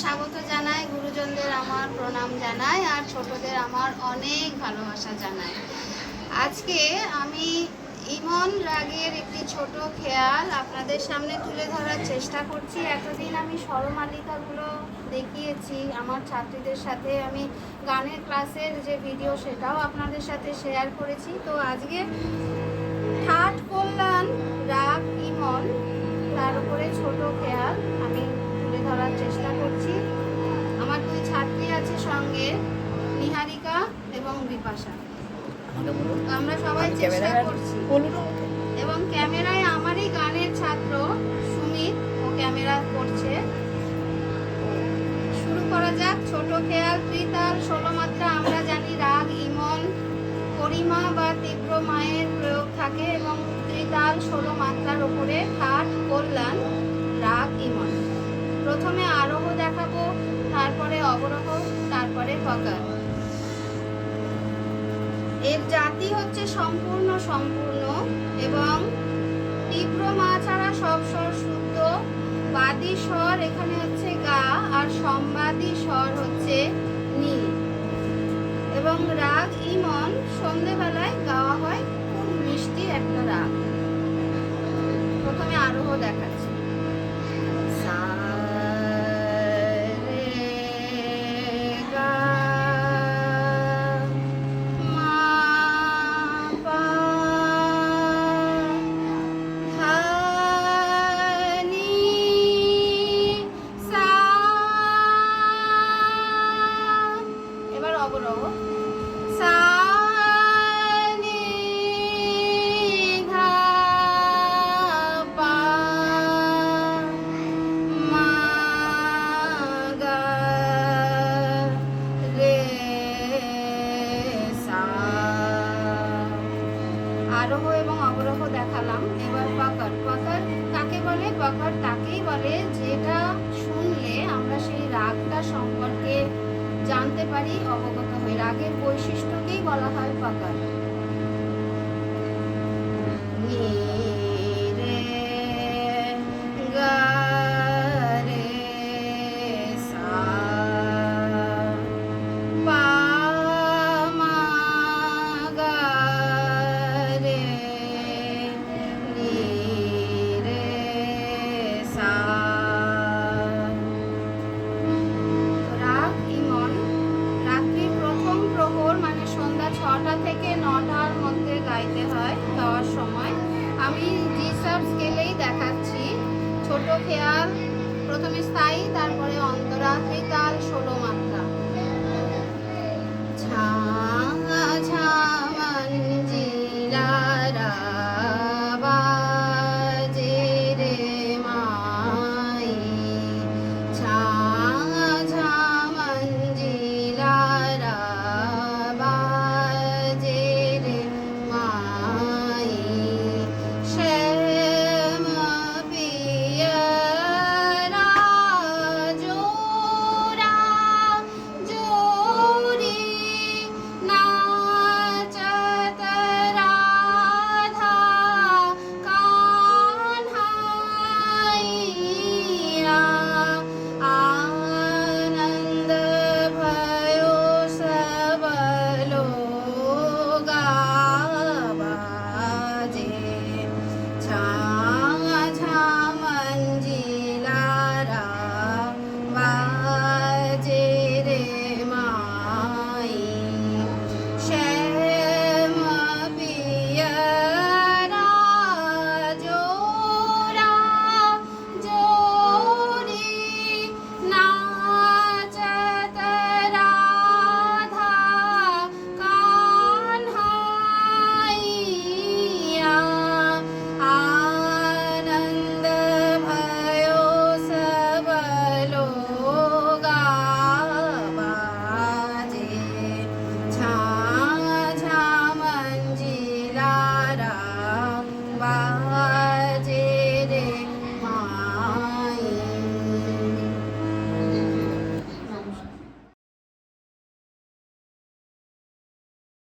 স্বাগত জানাই, গুরুজনদের আমার প্রণাম জানাই, আর ছোটদের আমার অনেক ভালোবাসা জানাই। আজকে আমি ইমন রাগের একটি ছোট খেয়াল আপনাদের সামনে তুলে ধরার চেষ্টা করছি। এতদিন আমি স্বরমালিকাগুলো দেখিয়েছি, আমার ছাত্রীদের সাথে আমি গানের ক্লাসের যে ভিডিও সেটাও আপনাদের সাথে শেয়ার করেছি। তো আজকে ঠাট কল্যাণ রাগ ইমন, তার উপরে ছোট খেয়াল আমি তুলে ধরার চেষ্টা করছি। আমার দুই ছাত্রী আছে সঙ্গে, নিহারিকা এবং বিপাশা। আমরা সবাই চেষ্টা করছি, এবং ক্যামেরায় আমারই গানের ছাত্র সুমিত, ও ক্যামেরা করছে। শুরু করা যাক। ছোট খেয়াল, ত্রিতাল, 16 মাত্রা। আমরা জানি রাগ ইমন গরিমা বা তীব্র মায়ের প্রয়োগ থাকে, এবং ত্রিতাল 16 মাত্রার উপরে ঠাট কল্যাণ রাগ ইমন। প্রথমে আরোহ দেখাবো, তারপরে অবরোহ, তারপরে বকার। এর জাতি হচ্ছে সম্পূর্ণ এবং তীব্র মা ছাড়া সব স্বর শুদ্ধ। বাদী স্বর এখানে হচ্ছে গা, আর সম্বাদী স্বর হচ্ছে নি। এবং রাগ ইমন সন্ধেবেলায় গাওয়া হয়, খুব মিষ্টি একটা রাগ। প্রথমে আরোহ দেখাচ্ছি। সা রে গা মা পা ধা নি সা। এবার অবরোহ। সা নি ধা পা মা গা রে সা। আরোহ এবং অবরোহ দেখালাম। এবার বকর। বকর কাকে বলে? বকর তাকেই বলে যেটা শুনলে আমরা সেই রাগটা সম্পর্কে জানতে পারি, অবগত হই। রাগের বৈশিষ্ট্যকেই বলা হয় বকর। নি রে গা রে সা পা মা গা রে নি রে সা। রাগ ইমন রাত্রির প্রথম প্রহর, মানে সন্ধ্যা 6টা থেকে 9টার মধ্যে গাইতে হয়। গাওয়ার সময় আমি জি সাব স্কেলেই দেখাচ্ছি। ছোট খেয়াল প্রথমে স্থায়ী, তারপরে অন্তরা, ত্রিতাল 16 মাত্রা।